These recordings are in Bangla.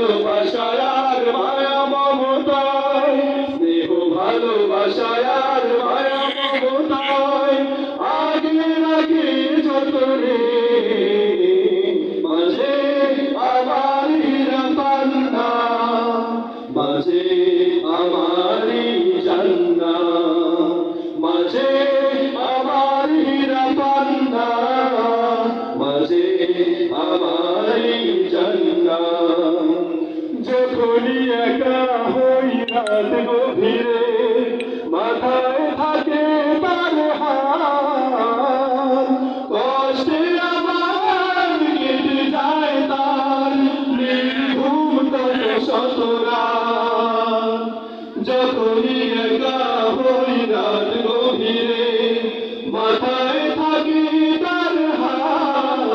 ভালোবাসায় আর মায়া মমতায়, স্নেহ ভালোবাসায় আর মায়া মমতায় আগলে রাখে যতনে মাঝে আমার হীরা পান্না, মাঝে আমারি জান্না, মাঝে আমার হীরা পান্না, মাঝে আমারি জান্না। যখনই একা হই রাত গভীরে মাথায় থাকে তার হাত, কষ্টে আমার কেটে যায় তার নির্ঘুম কত শত রাত। যখনই একা হই রাত গভীরে মাথায় থাকে তার হাত,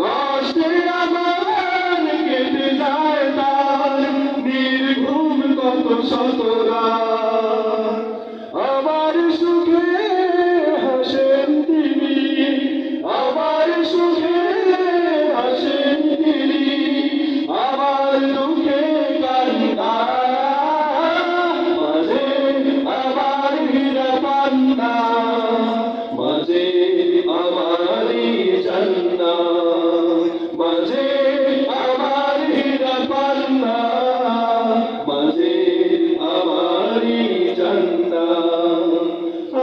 কষ্টে আমার কেটে যায় তার নির্ঘুম কত শত রাত। আমার সুখে হাসেন তিনি, আমার সুখে হাসেন তিনি, আমার দুঃখে কান্না, মাঝে আমার হীরা পান্না, মাঝে আমারি জান্না, মাঝে আমার হীরা পান্না, মাঝে আমারি জান্না।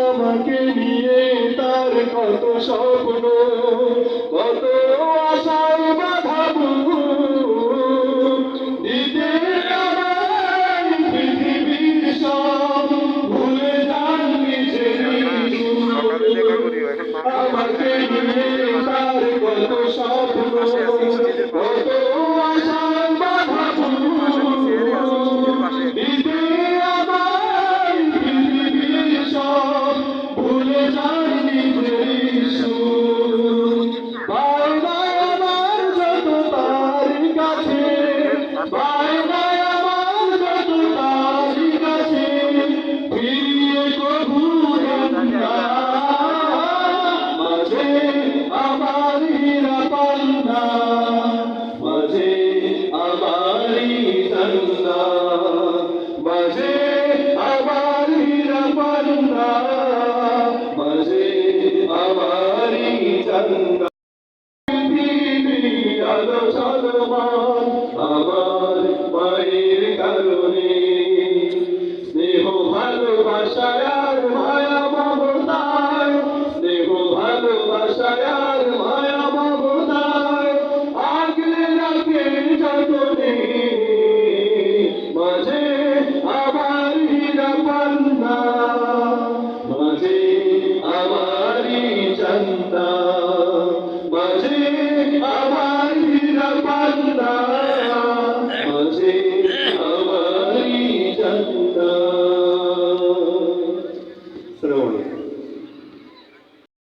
আমাকে নিয়ে তার কত স্বপ্ন, কত আশায় বাধা দিতে আমায় পৃথিবীর সব ভুলে যান নিজের। আমাকে নিয়ে তার কত স্বপ্ন, কত আশায় বাধা দিতে আমায় পৃথিবীর সব ভুলে যান নিজের সুর। বায়নায় আমার যত তার কাছে, বায়নায় আমার যত তার কাছে ফিরিয়ে কভু না, মাঝে আমার হীরা পান্না, মাঝে আমারি জান্না, মাঝে আমার হীরা পান্না, মাঝে আমারি জান্না। পৃথিবী আলো ঝলমল